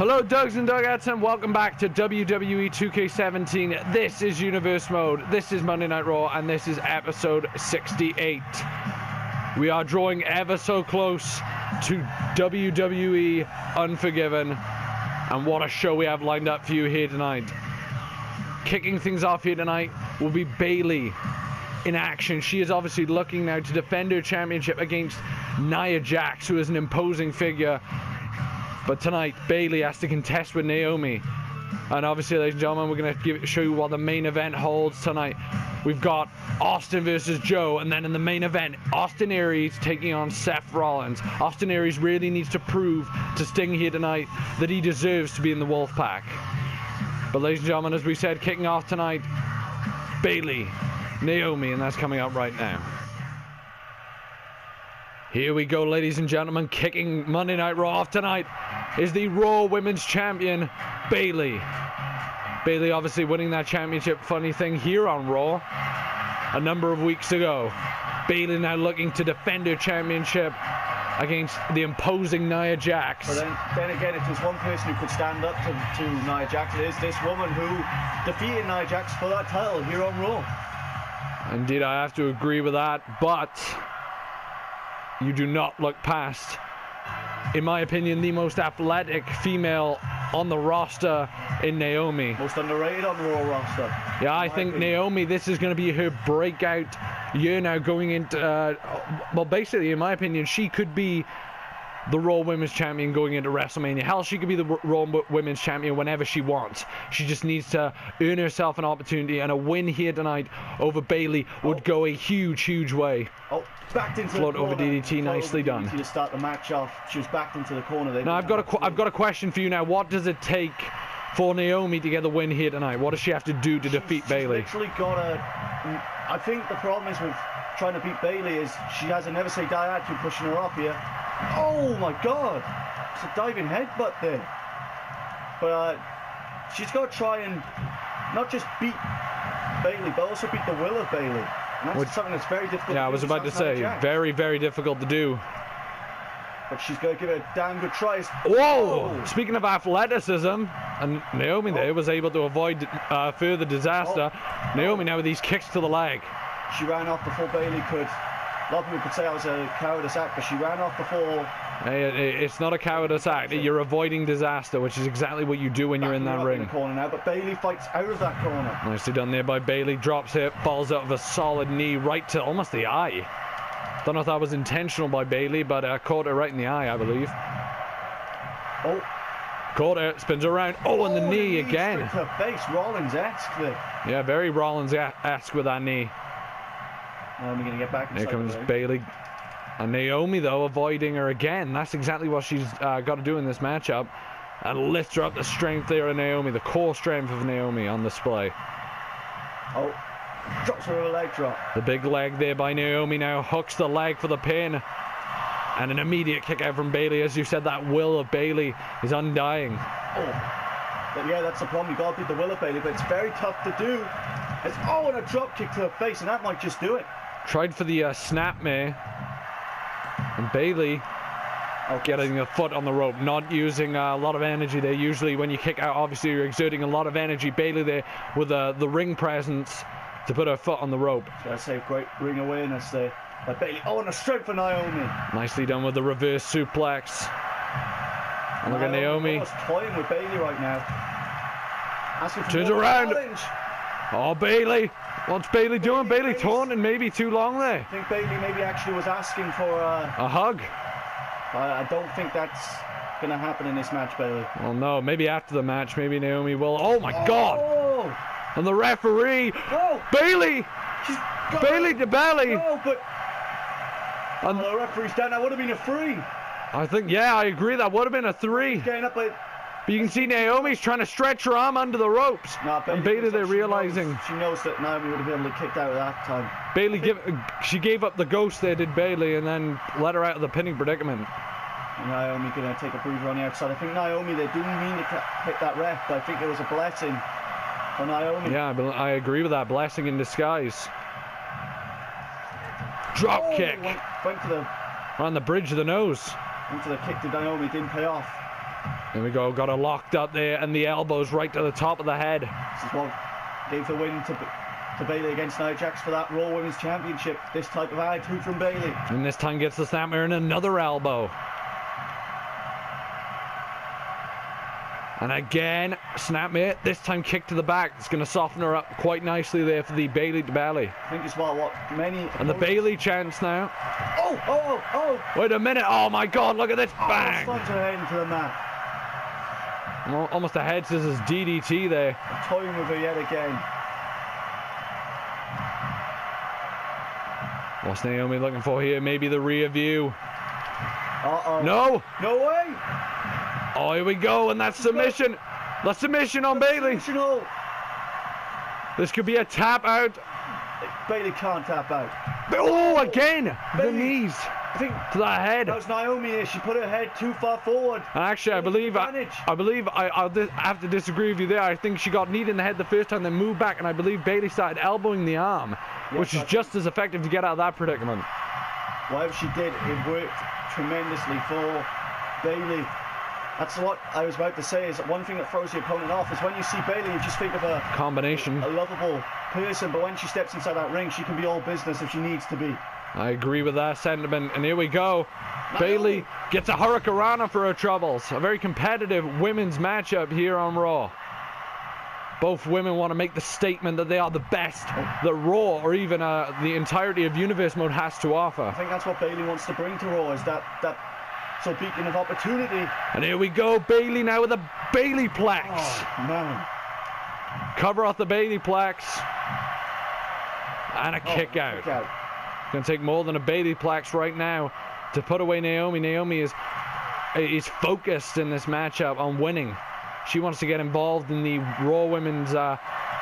Hello Dougs and Dugouts and welcome back to WWE 2K17. This is Universe Mode, this is Monday Night Raw, and this is episode 68. We are drawing ever so close to WWE Unforgiven, and what a show we have lined up for you here tonight. Kicking things off here tonight will be Bayley in action. She is obviously looking now to defend her championship against Nia Jax, who is an imposing figure. But tonight, Bayley has to contest with Naomi. And obviously, ladies and gentlemen, we're going to show you what the main event holds tonight. We've got Austin versus Joe, and then in the main event, Austin Aries taking on Seth Rollins. Austin Aries really needs to prove to Sting here tonight that he deserves to be in the Wolfpack. But ladies and gentlemen, as we said, kicking off tonight, Bayley, Naomi, and that's coming up right now. Here we go, ladies and gentlemen. Kicking Monday Night Raw off tonight is the Raw Women's Champion, Bayley. Bayley obviously winning that championship, funny thing, here on Raw a number of weeks ago. Bayley now looking to defend her championship against the imposing Nia Jax. But then again, if there's one person who could stand up to Nia Jax, it is this woman who defeated Nia Jax for that title here on Raw. Indeed, I have to agree with that, but you do not look past, in my opinion, the most athletic female on the roster in Naomi. Most underrated on the Raw roster. Yeah, I think Naomi, this is going to be her breakout year now going into, well, basically, in my opinion, she could be the Raw Women's Champion going into WrestleMania. Hell, she could be the Raw Women's Champion whenever she wants. She just needs to earn herself an opportunity, and a win here tonight over Bayley would go a huge, huge way. Oh, backed into float the corner. over DDT, nicely done. To start the match off, she was backed into the corner. Now I've got a question for you now. What does it take for Naomi to get the win here tonight? What does she have to do to defeat Bayley? She's literally got a. I think the problem is with trying to beat Bayley is she has a never say die attitude pushing her up here. Oh my God! It's a diving headbutt there. But she's got to try and not just beat Bayley, but also beat the will of Bayley. And that's something that's very difficult. Yeah, I was about to say, very, very difficult to do. But she's going to give it a damn good try. Whoa! Speaking of athleticism, and Naomi there was able to avoid further disaster. Naomi now with these kicks to the leg. She ran off before Bayley could. A lot of people could say I was a cowardice act, but she ran off before. Hey, it's not a cowardice act. You're avoiding disaster, which is exactly what you do when you're in that ring. In the corner now, but Bayley fights out of that corner. Nicely done there by Bayley. Drops it, falls out of a solid knee right to almost the eye. Don't know if that was intentional by Bayley, but caught her right in the eye, I believe. Oh. Caught her, spins around. Oh, and the knee again. To her face, Rollins-esque there. Yeah, very Rollins-esque with that knee. Naomi gonna get back. Here comes Bayley. And Naomi, though, avoiding her again. That's exactly what she's got to do in this matchup. And lift her up the strength there of Naomi, the core strength of Naomi on display. Oh, drops her a leg drop. The big leg there by Naomi now hooks the leg for the pin. And an immediate kick out from Bayley. As you said, that will of Bayley is undying. But yeah, that's the problem. You got to beat the will of Bayley, but it's very tough to do. It's and a drop kick to her face, and that might just do it. Tried for the snapmare. And Bayley getting a foot on the rope, not using a lot of energy there. Usually when you kick out, obviously you're exerting a lot of energy. Bayley there with the ring presence to put her foot on the rope. So I say great ring awareness there by Bayley. Oh, and a straight for Naomi. Nicely done with the reverse suplex. And look at Naomi. Almost toying with Bayley right now. Asking for turns around. Challenge. Oh, Bayley. What's Bayley doing? Bayley taunting maybe too long there. I think Bayley maybe actually was asking for a hug. I don't think that's going to happen in this match, Bayley. Well, no. Maybe after the match, maybe Naomi will. Oh, my God. And the referee. Bayley. Bayley to belly. But the referee's down. That would have been a 3. I think, yeah, I agree. That would have been a 3. Getting up, but you can see Naomi's trying to stretch her arm under the ropes. And Bayley, they're realizing. She knows that Naomi would have been able to kick out at that time. Bayley, she gave up the ghost there, did Bayley, and then let her out of the pinning predicament. And Naomi going to take a breather on the outside. I think Naomi, they do mean to hit that ref, but I think it was a blessing for Naomi. Yeah, I agree with that. Blessing in disguise. Drop kick. Went to the on the bridge of the nose. Into the kick to Naomi, didn't pay off. There we go. Got her locked up there, and the elbows right to the top of the head. This is what gave the win to Bayley against Nia Jax for that Raw Women's Championship. This type of attitude from Bayley. And this time gets the snapmare and another elbow. And again, snapmare. This time kick to the back. It's going to soften her up quite nicely there for the Bayley to belly. I think it's what many. And the Bayley chance now. Oh! Wait a minute. Oh my God, look at this. Bang. Slams her head into the mat. Almost a head scissors DDT there. Toying with her yet again. What's Naomi looking for here? Maybe the rear view. Uh-oh. No way. Oh, here we go, and that's submission. The submission on Bayley. This could be a tap out. Bayley can't tap out. Oh, again. Bayley, the knees. I think to the head. That was Naomi here. She put her head too far forward. Actually, I believe I'll have to disagree with you there. I think she got kneed in the head the first time, then moved back, and I believe Bayley started elbowing the arm, which is just as effective to get out of that predicament. Whatever she did, it worked tremendously for Bayley. That's what I was about to say, is one thing that throws the opponent off is when you see Bayley, you just think of a combination, a lovable person, but when she steps inside that ring, she can be all business if she needs to be. I agree with that sentiment, and here we go. Bayley gets a Hurricanrana for her troubles. A very competitive women's matchup here on Raw. Both women want to make the statement that they are the best that Raw, or even the entirety of Universe Mode, has to offer. I think that's what Bayley wants to bring to Raw, is that so beacon of opportunity. And here we go, Bayley now with a Bayleyplex. Oh, man. Cover off the Bayleyplex. And a kick out. Going to take more than a Bayleyplex right now to put away Naomi. Naomi is focused in this matchup on winning. She wants to get involved in the Raw Women's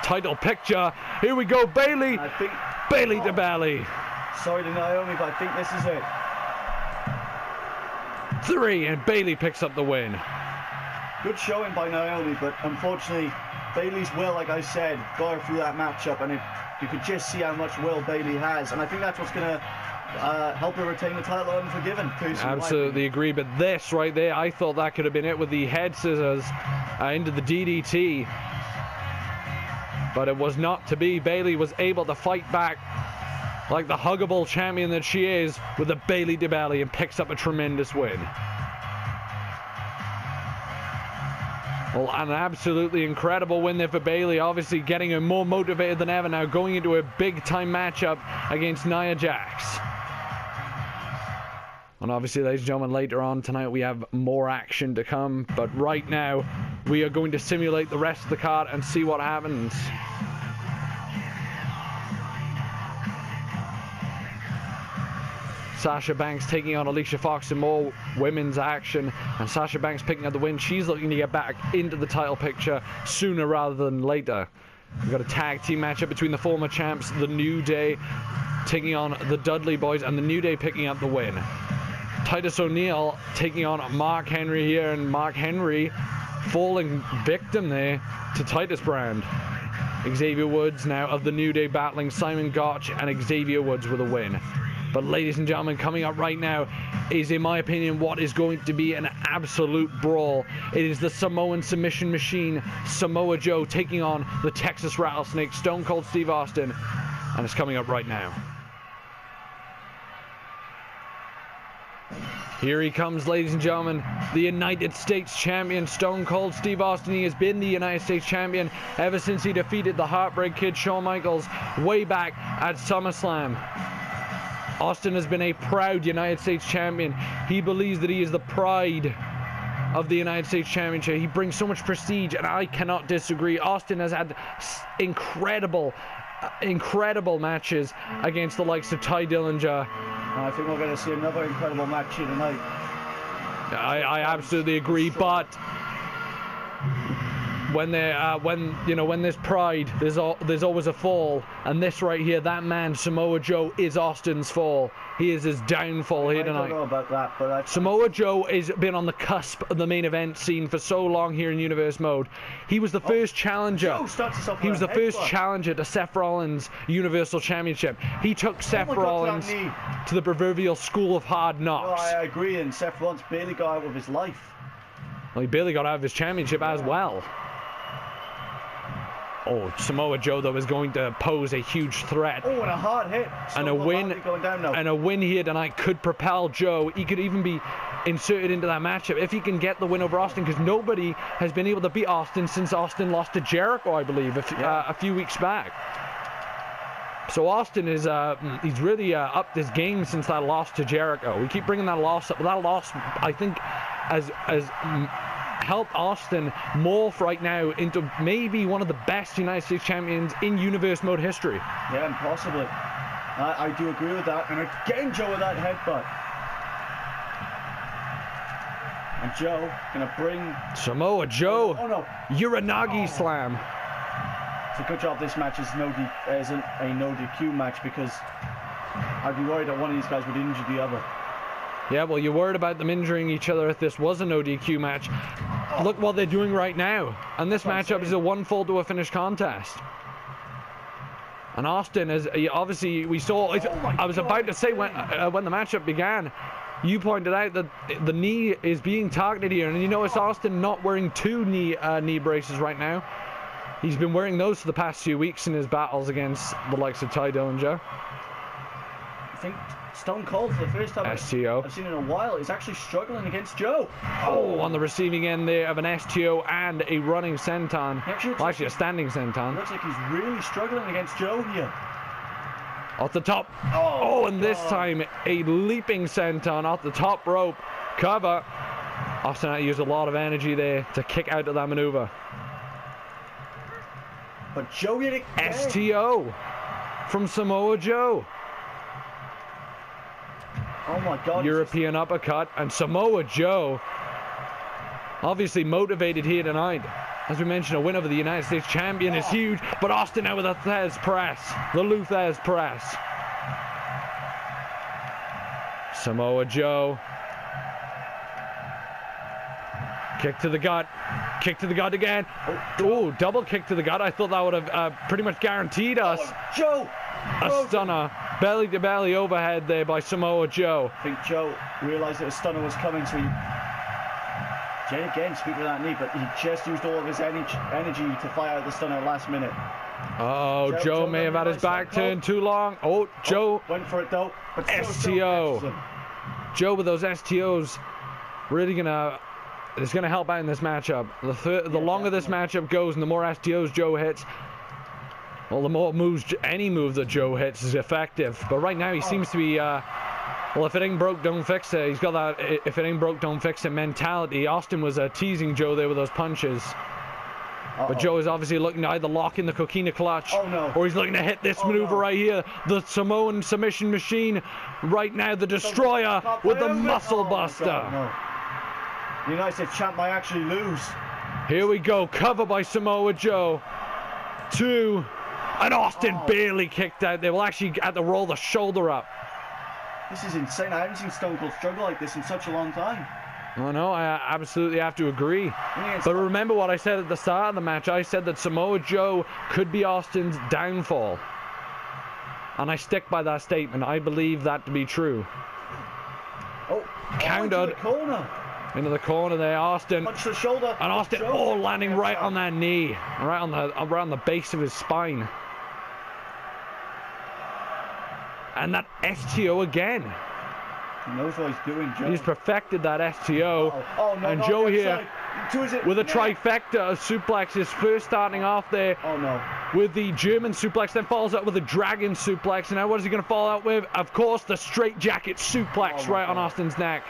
title picture. Here we go, Bayley. Bayley to belly. Sorry to Naomi, but I think this is it. 3, and Bayley picks up the win. Good showing by Naomi, but unfortunately, Bayley's will, like I said, got her through that matchup, and you could just see how much will Bayley has, and I think that's what's going to help her retain the title unforgiven. Absolutely agree, but this right there, I thought that could have been it with the head scissors into the DDT, but it was not to be. Bayley was able to fight back like the huggable champion that she is with the Bayley to belly and picks up a tremendous win. Well, an absolutely incredible win there for Bayley, obviously getting her more motivated than ever now, going into a big-time matchup against Nia Jax. And obviously, ladies and gentlemen, later on tonight we have more action to come, but right now we are going to simulate the rest of the card and see what happens. Sasha Banks taking on Alicia Fox in more women's action, and Sasha Banks picking up the win. She's looking to get back into the title picture sooner rather than later. We've got a tag team matchup between the former champs, the New Day, taking on the Dudley Boys, and the New Day picking up the win. Titus O'Neil taking on Mark Henry here, and Mark Henry falling victim there to Titus Brand. Xavier Woods now of the New Day battling Simon Gotch and Xavier Woods with a win. But ladies and gentlemen, coming up right now is, in my opinion, what is going to be an absolute brawl. It is the Samoan submission machine, Samoa Joe, taking on the Texas Rattlesnake, Stone Cold Steve Austin. And it's coming up right now. Here he comes, ladies and gentlemen, the United States Champion, Stone Cold Steve Austin. He has been the United States Champion ever since he defeated the Heartbreak Kid, Shawn Michaels, way back at SummerSlam. Austin has been a proud United States Champion. He believes that he is the pride of the United States Championship. He brings so much prestige, and I cannot disagree. Austin has had incredible matches against the likes of Ty Dillinger. I think we're going to see another incredible match here tonight. I absolutely agree, but when there's pride, there's always a fall, and this right here, that man Samoa Joe, is Austin's fall. He is his downfall here tonight. I don't know about that, but Samoa Joe has been on the cusp of the main event scene for so long here in Universe Mode. He was the first challenger. He was the first challenger to Seth Rollins' Universal Championship. He took Seth Rollins to the proverbial school of hard knocks. No, I agree, and Seth Rollins barely got out of his life. Well, he barely got out of his championship as well. Oh, Samoa Joe, though, is going to pose a huge threat. Oh, and a hard hit. And a win, going down now. and a win here tonight could propel Joe. He could even be inserted into that matchup if he can get the win over Austin, because nobody has been able to beat Austin since Austin lost to Jericho, I believe, a few weeks back. So Austin is he's really upped his game since that loss to Jericho. We keep bringing that loss up, but that loss, I think, has helped Austin morph right now into maybe one of the best United States champions in Universe Mode history. Yeah, possibly. I do agree with that. And again, Joe with that headbutt. And Joe gonna bring Samoa Joe. Oh no! Uranagi slam. It's a good job this match isn't a no DQ match, because I'd be worried that one of these guys would injure the other. Yeah, well, you're worried about them injuring each other if this was a no DQ match. Look what they're doing right now. And this matchup is a 1-fall to a finish contest. And Austin is obviously, we saw. I was about to say when the matchup began, you pointed out that the knee is being targeted here, and you notice Austin not wearing two knee braces right now. He's been wearing those for the past few weeks in his battles against the likes of Ty Dillinger. I think Stone Cold, for the first time STO. I've seen in a while, is actually struggling against Joe. Oh, on the receiving end there of an STO and a running senton. Actually, a standing senton. Looks like he's really struggling against Joe here. Off the top. Oh, and this time a leaping senton off the top rope. Cover. Austin had to use a lot of energy there to kick out of that maneuver. But Joe hit it again. STO from Samoa Joe. Oh my God. European uppercut, and Samoa Joe obviously motivated here tonight. As we mentioned, a win over the United States champion is huge, but Austin now with a Thez press. The Lou Thez press. Samoa Joe. Kick to the gut. Kick to the gut again. Oh, double kick to the gut. I thought that would have pretty much guaranteed us Joe! a stunner. Belly to belly overhead there by Samoa Joe. I think Joe realized that a stunner was coming, so he yet again speak with that knee, but he just used all of his energy to fire out the stunner at the last minute. Oh, Joe may have had his back turned too long. Oh, Joe went for it though. But STO. Joe with those STOs really is gonna help out in this matchup. The longer this matchup goes and the more STOs Joe hits, well, the more moves, any move that Joe hits is effective. But right now he seems to be, well, if it ain't broke, don't fix it. He's got that if it ain't broke, don't fix it mentality. Austin was teasing Joe there with those punches. But Joe is obviously looking to either lock in the coquina clutch, or he's looking to hit this maneuver right here. The Samoan submission machine right now, the Destroyer with the Muscle Buster. The United States champ might actually lose. Here we go, cover by Samoa Joe. 2, and Austin barely kicked out there. Well, actually had to roll the shoulder up. This is insane. I haven't seen Stone Cold struggle like this in such a long time. Oh no, I absolutely have to agree. But remember what I said at the start of the match. I said that Samoa Joe could be Austin's downfall. And I stick by that statement. I believe that to be true. Countered. Into the corner there, Austin. Punch the shoulder. And Austin, landing right on that knee. Right on the base of his spine. And that STO again. He knows what he's doing, Joe. He's perfected that STO. And Joe here with a trifecta of suplexes, first starting off there with the German suplex, then follows up with a dragon suplex. And now what is he going to follow out with? Of course, the straight jacket suplex right on Austin's neck.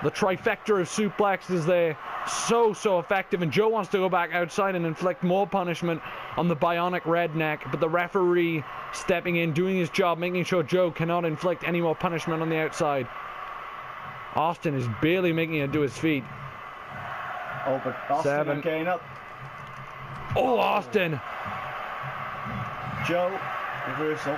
The trifecta of suplexes there, so effective, and Joe wants to go back outside and inflict more punishment on the bionic redneck, but the referee stepping in, doing his job, making sure Joe cannot inflict any more punishment on the outside. Austin is barely making it to his feet. But Austin getting up. Austin. Joe, reversal.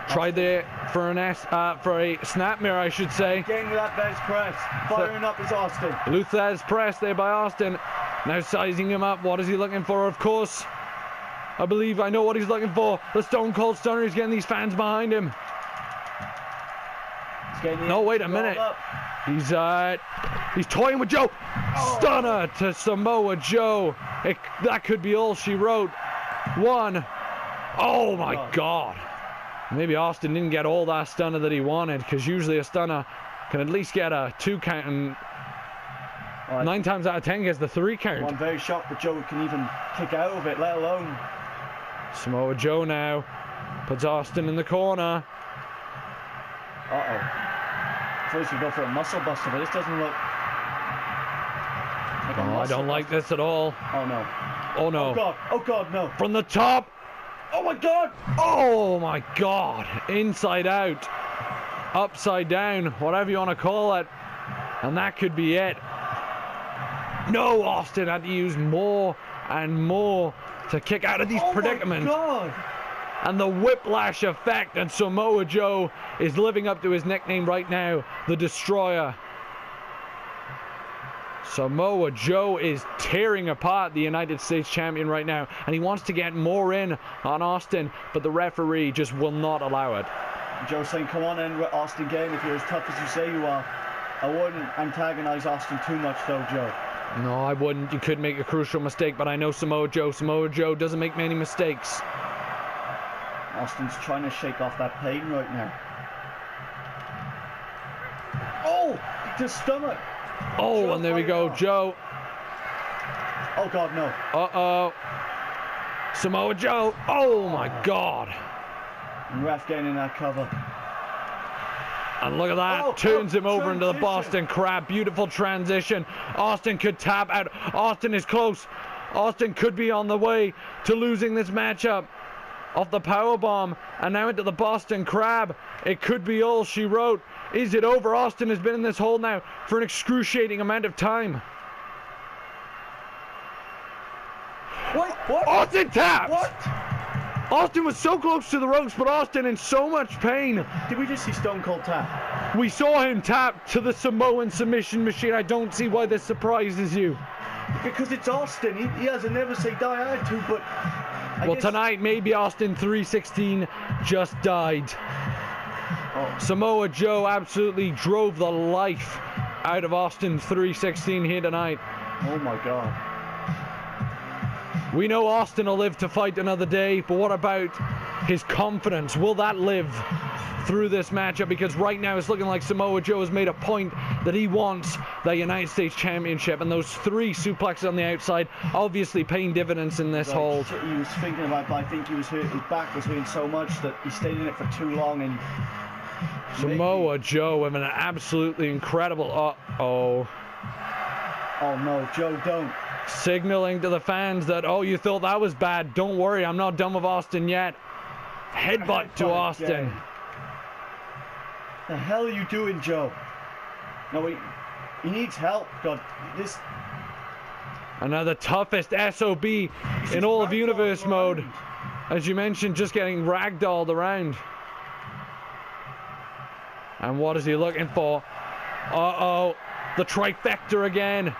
Tried there for a snap mirror, I should say. Getting with that Thez press. Firing up is Austin. Lou Thez press there by Austin. Now sizing him up. What is he looking for? Of course, I believe I know what he's looking for. The Stone Cold Stunner. He's getting these fans behind him. No, wait a minute. He's toying with Joe. Stunner to Samoa Joe. That could be all she wrote. One. Oh my God. Maybe Austin didn't get all that stunner that he wanted, because usually a stunner can at least get a 2 count, and 9 times out of 10 gets the 3 count. Well, I'm very shocked that Joe can even kick out of it, let alone. Samoa Joe now puts Austin in the corner. First we go for a muscle buster, but this doesn't look like a muscle I don't like this at all. Oh no. Oh no. Oh God. Oh God, no. From the top. Oh my God. Oh my God. Inside out. Upside down. Whatever you want to call it. And that could be it. No, Austin had to use more and more to kick out of these predicaments. Oh my God. And the whiplash effect, and Samoa Joe is living up to his nickname right now, the Destroyer. Samoa Joe is tearing apart the United States champion right now, and he wants to get more in on Austin, but the referee just will not allow it. Joe saying, come on in, Austin, game, if you're as tough as you say you are. I wouldn't antagonize Austin too much though, Joe. No, I wouldn't. You could make a crucial mistake, but I know Samoa Joe. Samoa Joe doesn't make many mistakes. Austin's trying to shake off that pain right now. Oh, to stomach. Oh, Joe, and there we go, Joe. Oh God, no. Uh-oh. Samoa Joe. Oh my God. And ref getting in that cover. And look at that, turns him over into the Boston Crab. Beautiful transition. Austin could tap out. Austin is close. Austin could be on the way to losing this matchup. Off the powerbomb, and now into the Boston Crab. It could be all she wrote. Is it over? Austin has been in this hole now for an excruciating amount of time. What? Austin tapped! What? Austin was so close to the ropes, but Austin in so much pain. Did we just see Stone Cold tap? We saw him tap to the Samoan submission machine. I don't see why this surprises you. Because it's Austin. He has a never say die attitude, but... Well, tonight, maybe Austin 316 just died. Samoa Joe absolutely drove the life out of Austin 316 here tonight. Oh my God. We know Austin will live to fight another day, but what about his confidence? Will that live through this matchup? Because right now it's looking like Samoa Joe has made a point that he wants the United States Championship, and those 3 suplexes on the outside obviously paying dividends in this hold. He was thinking about it, but I think he was hurt. His back was hurting so much that he stayed in it for too long. And Samoa Joe with an absolutely incredible... Oh no, Joe, don't. Signaling to the fans that, oh, you thought that was bad. Don't worry, I'm not done with Austin yet. Headbutt to Austin. Again. The hell are you doing, Joe? No, he needs help. God, this... Another toughest SOB in all of Universe mode. As you mentioned, just getting ragdolled around. And what is he looking for? Uh-oh. The trifecta again.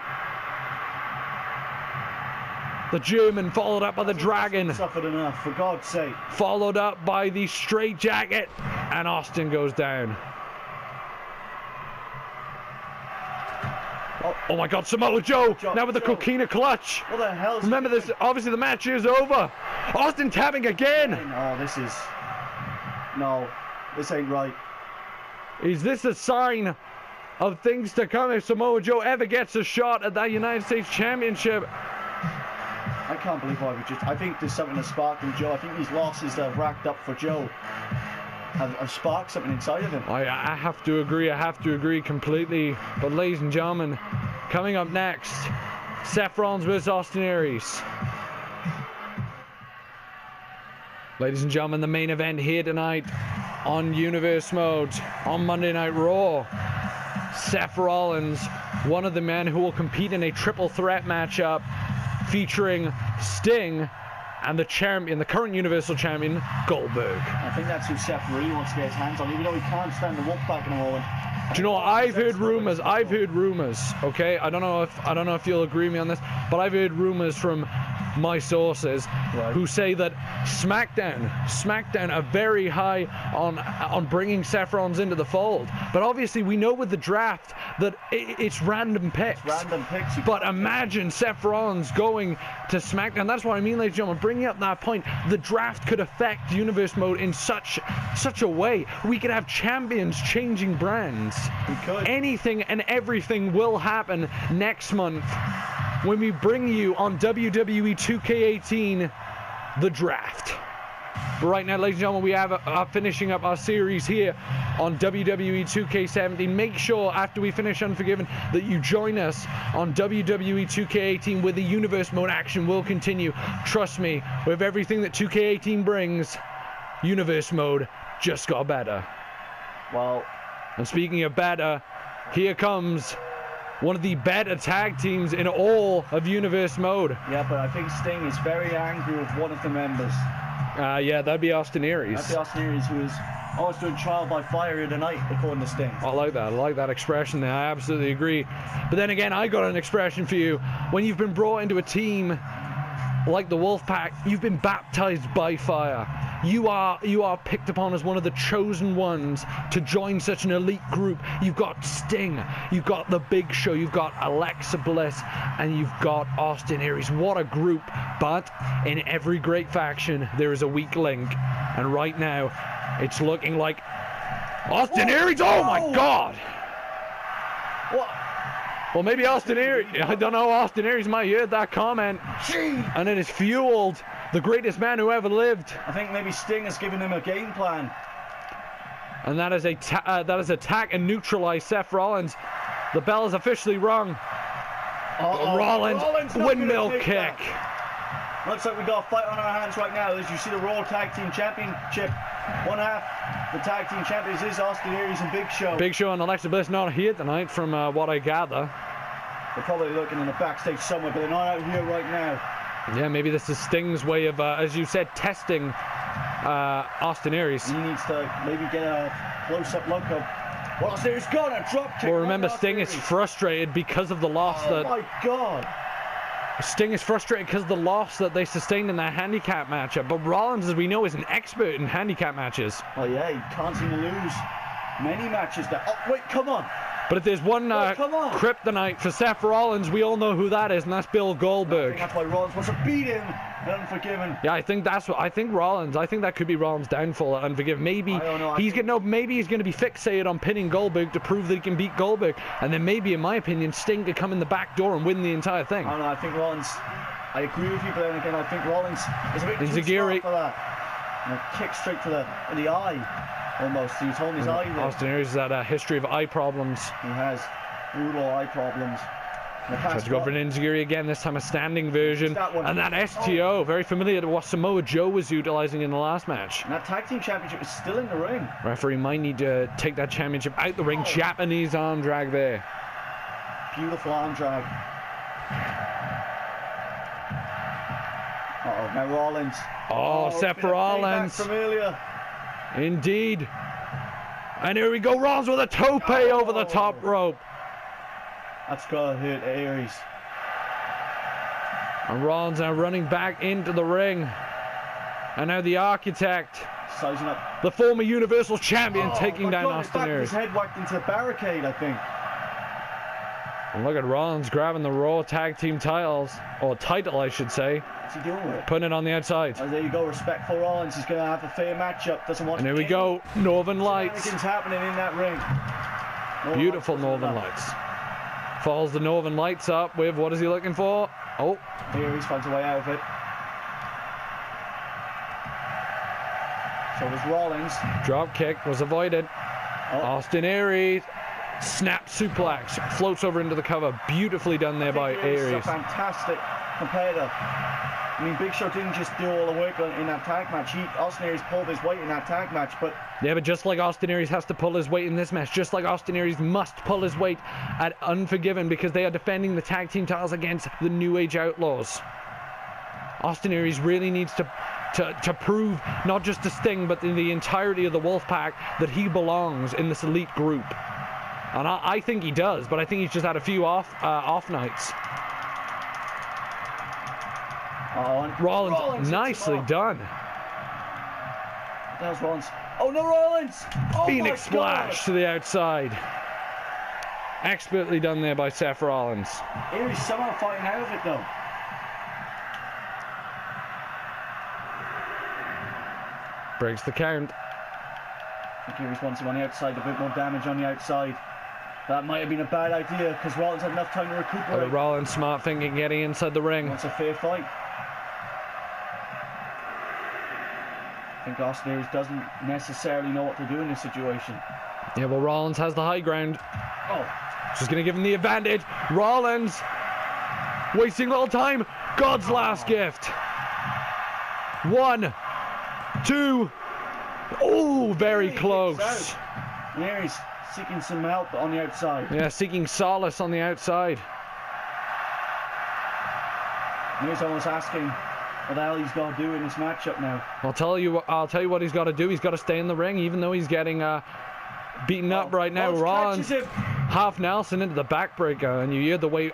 The German followed up by the Dragon. Suffered enough, for God's sake. Followed up by the Straight Jacket. And Austin goes down. Oh my God, Samoa Joe now with the Coquina clutch. What the hell? Remember this, obviously the match is over. Austin tapping again. Oh, no, this ain't right. Is this a sign of things to come if Samoa Joe ever gets a shot at that United States Championship? I can't believe why I think there's something that's sparked in Joe. I think these losses that have racked up for Joe have sparked something inside of him. I have to agree completely. But ladies and gentlemen, coming up next, Seth Rollins versus Austin Aries. Ladies and gentlemen, the main event here tonight on Universe Mode on Monday Night Raw. Seth Rollins, one of the men who will compete in a triple threat matchup featuring Sting and the champion, the current Universal Champion, Goldberg. I think that's who Seth really wants to get his hands on, even though he can't stand the wolf back in a moment. Do you know what? I've heard rumors, okay? I don't know if you'll agree with me on this, but I've heard rumors from my sources, who say that SmackDown are very high on bringing Seth Rollins into the fold. But obviously we know with the draft that it's random picks. But imagine Seth Rollins going to SmackDown. That's what I mean, ladies and gentlemen, bringing up that point. The draft could affect Universe Mode in such a way. We could have champions changing brands. We could. Anything and everything will happen next month when we bring you on WWE 2K18 the draft. But right now, ladies and gentlemen, we are finishing up our series here on WWE 2K17. Make sure after we finish Unforgiven that you join us on WWE 2K18 where the Universe Mode action will continue. Trust me, with everything that 2K18 brings, Universe Mode just got better. Well, and speaking of better, here comes one of the better tag teams in all of Universe Mode. Yeah, but I think Sting is very angry with one of the members. Yeah, that'd be Austin Aries. That'd be Austin Aries, who is always doing trial by fire here tonight, according to Sting. I like that. I like that expression there. I absolutely agree. But then again, I got an expression for you. When you've been brought into a team like the Wolfpack, you've been baptized by fire. You are picked upon as one of the chosen ones to join such an elite group. You've got Sting, you've got The Big Show, you've got Alexa Bliss, and you've got Austin Aries. What a group. But in every great faction, there is a weak link. And right now, it's looking like Austin Aries. Oh my God! What? Well, maybe Austin Aries. I don't know. Austin Aries might have heard that comment, and it has fueled the greatest man who ever lived. I think maybe Sting has given him a game plan. And that is attack and neutralize Seth Rollins. The bell is officially rung. Rollins windmill kick. Looks like we got a fight on our hands right now. As you see the Raw Tag Team Championship, one half the Tag Team Champions is Austin Aries and Big Show. Big Show and Alexa Bliss not here tonight, from what I gather. They're probably looking in the backstage somewhere, but they're not out here right now. Yeah, maybe this is Sting's way of, as you said, testing Austin Aries. He needs to maybe get a close-up look of what Austin Aries got a drop kick. Well, remember, Sting is frustrated because of the loss Oh my God! Sting is frustrated because of the loss that they sustained in that handicap matchup. But Rollins, as we know, is an expert in handicap matches. Oh yeah, he can't seem to lose many matches there. Oh wait, come on! But if there's one kryptonite for Seth Rollins, we all know who that is, and that's Bill Goldberg. That's why Rollins wants to beat him at Unforgiven. Yeah, I think Rollins. I think that could be Rollins' downfall at Unforgiven. Maybe he's going to be fixated on pinning Goldberg to prove that he can beat Goldberg, and then maybe, in my opinion, Sting could come in the back door and win the entire thing. I don't know. I think Rollins. I agree with you, but then again, I think Rollins is a bit too smart for that. And a kick straight to the eye. Almost, he's holding his eye there. Austin Aries has had a history of eye problems. He has brutal eye problems. Tries to go for an enziguri again, this time a standing version. And that STO, very familiar to what Samoa Joe was utilizing in the last match. And that Tag Team Championship is still in the ring. Referee might need to take that championship out the ring. Japanese arm drag there. Beautiful arm drag. Uh-oh, now Rollins. Oh, Seth Rollins. From earlier. Indeed. And here we go, Rollins with a tope over the top rope. That's gotta hurt Aries. And Rollins now running back into the ring. And now the Architect, sizing up, the former Universal Champion, taking down Austin Aries. His head whacked into the barricade, I think. And look at Rollins grabbing the Raw Tag Team titles, or title, I should say. What's he doing with it? Putting it on the outside. Oh, there you go, respectful Rollins. He's going to have a fair matchup. Doesn't want. And here we go, Northern Lights. Shenanigans happening in that ring. Beautiful Northern Lights. Follows the Northern Lights up with, what is he looking for? Oh. Here he finds a way out of it. So does Rollins. Drop kick was avoided. Austin Aries. Snap suplex. Floats over into the cover. Beautifully done there by Aries. He's a fantastic competitor. I mean, Big Show didn't just do all the work in that tag match. Austin Aries pulled his weight in that tag match, but... Yeah, but just like Austin Aries has to pull his weight in this match, just like Austin Aries must pull his weight at Unforgiven, because they are defending the tag team titles against the New Age Outlaws. Austin Aries really needs to prove, not just to Sting, but in the entirety of the Wolfpack, that he belongs in this elite group. And I think he does, but I think he's just had a few off nights. Oh, and Rollins nicely hits him done. off. There's Rollins. Oh no, Rollins! Oh Phoenix my God. splash to the outside. Expertly done there by Seth Rollins. Here he's somehow fighting out of it though. Breaks the count. I think Aries wants him on the outside, a bit more damage on the outside. That might have been a bad idea because Rollins had enough time to recuperate. Rollins smart thinking, getting inside the ring. Wants a fair fight. I think Austin Aries doesn't necessarily know what to do in this situation. Yeah, well, Rollins has the high ground. Oh, Just going to give him the advantage. Rollins wasting a little time. God's last gift. 1, 2. Oh, very close. And here he's seeking some help on the outside. Yeah, seeking solace on the outside. And he's almost asking what the hell he's got to do in this matchup now. I'll tell you what he's got to do. He's got to stay in the ring, even though he's getting beaten up right now. Rollins half Nelson into the backbreaker, and you hear the way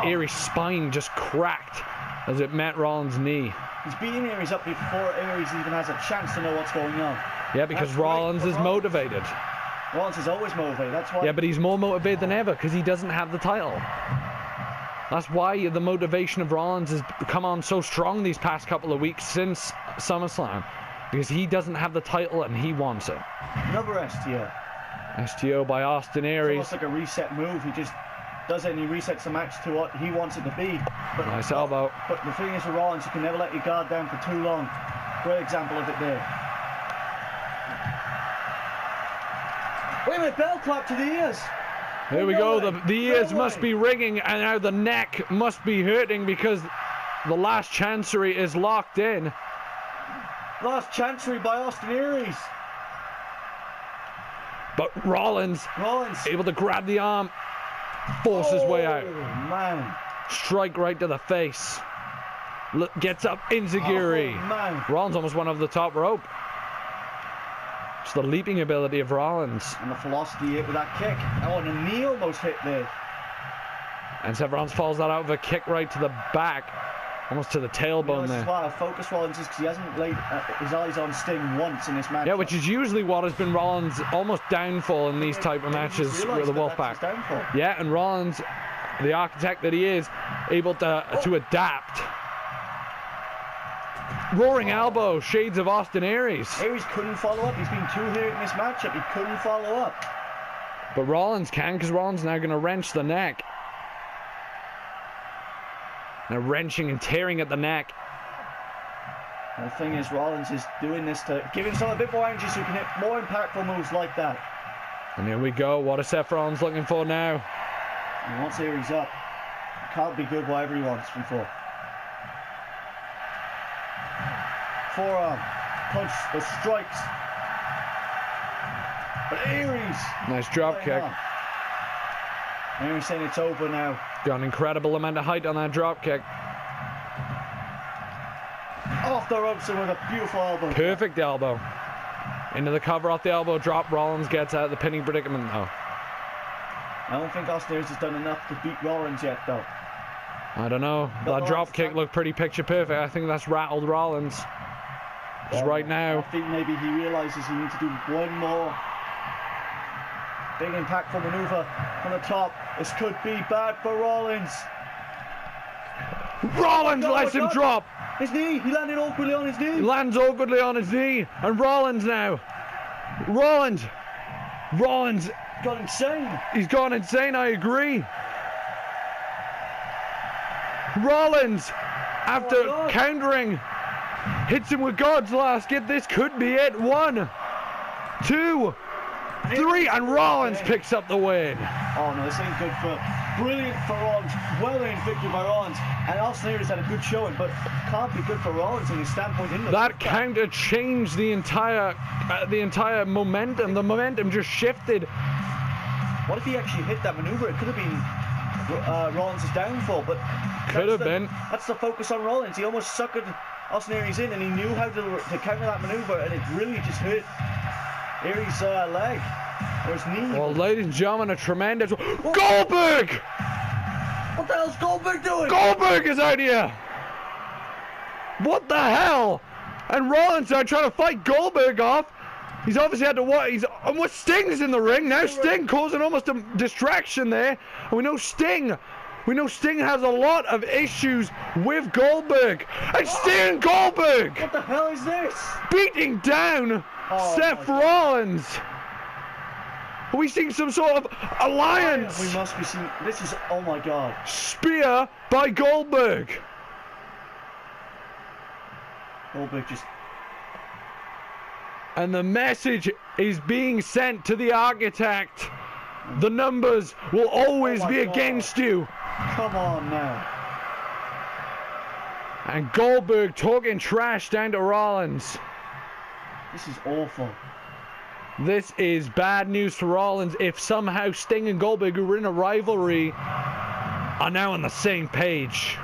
Aries' spine just cracked as it met Rollins' knee. He's beating Aries up before Aries even has a chance to know what's going on. Yeah, because Rollins is motivated. Rollins is always motivated. That's why. Yeah, but he's more motivated than ever because he doesn't have the title. That's why the motivation of Rollins has come on so strong these past couple of weeks since SummerSlam, because he doesn't have the title and he wants it. Another STO. STO by Austin Aries. It's almost like a reset move. He just does it and he resets the match to what he wants it to be. But, Nice elbow. But the thing is with Rollins, you can never let your guard down for too long. Great example of it there. Wait a minute, bell clap to the ears. Here we go. The ears must be ringing, and now the neck must be hurting because the last chancery is locked in. Last chancery by Austin Aries. But Rollins able to grab the arm, force his way out. Oh man. Strike right to the face. Gets up, enziguri. Oh man. Rollins almost went over the top rope. It's the leaping ability of Rollins. And the velocity hit with that kick. Oh, and a knee almost hit there. And Seth Rollins falls that out with a kick right to the back. Almost to the tailbone there. Wow, focus Rollins is because he hasn't laid his eyes on Sting once in this match. Yeah, which is usually what has been Rollins' almost downfall in these type of matches with the Wolfpack. Yeah, and Rollins, the architect that he is, able to adapt. Roaring elbow, shades of Austin Aries. Aries couldn't follow up. He's been too hurt in this matchup. He couldn't follow up. But Rollins can, because Rollins now going to wrench the neck. Now wrenching and tearing at the neck. And the thing is, Rollins is doing this to give himself a bit more energy so he can hit more impactful moves like that. And here we go. What is Seth Rollins looking for now? And once Aries up, it can't be good whatever he wants before. Forearm, punch, the strikes. But Aries. Nice drop kick. Aries saying it's over now. Got an incredible amount of height on that drop kick. Off the ropes and with a beautiful elbow. Perfect elbow. Into the cover off the elbow drop. Rollins gets out of the pinning predicament though. I don't think Austin Aries has done enough to beat Rollins yet though. I don't know. That drop kick looked pretty picture perfect. I think that's rattled Rollins. Just right now. I think maybe he realizes he needs to do one more big impactful maneuver from the top. This could be bad for Rollins. Rollins lets him drop. His knee. He landed awkwardly on his knee. He lands awkwardly on his knee. And Rollins now. Rollins gone insane. He's gone insane, I agree. Rollins, after countering, hits him with God's last gift. This could be it. 1, 2, 3, and Rollins picks up the win. Oh no, this ain't good for. Brilliant for Rollins. Well earned victory by Rollins. And Austin Aries had a good showing, but can't be good for Rollins in his standpoint. That counter changed the entire momentum. The momentum just shifted. What if he actually hit that maneuver? It could have been Rollins' downfall, but could have been. That's the focus on Rollins. He almost suckered Austin Aries in, and he knew how to counter that maneuver, and it really just hurt Aries' leg or his knee. Well, ladies and gentlemen, a tremendous Goldberg. What the hell's Goldberg doing? Goldberg is out here. What the hell? And Rollins are trying to fight Goldberg off. He's obviously had to what? What Sting's in the ring now. Sting causing almost a distraction there. And we know Sting has a lot of issues with Goldberg. And Sting and Goldberg What the hell is this? beating down Seth Rollins. Are we seeing some sort of alliance? We must be seeing. This is. Oh my god. Spear by Goldberg. Goldberg just. And the message is being sent to the Architect. The numbers will always be against you. Come on now. And Goldberg talking trash down to Rollins. This is awful. This is bad news for Rollins if somehow Sting and Goldberg, who were in a rivalry, are now on the same page.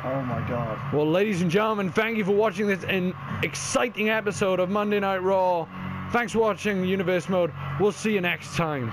Oh my god. Well, ladies and gentlemen, thank you for watching this exciting episode of Monday Night Raw. Thanks for watching Universe Mode. We'll see you next time.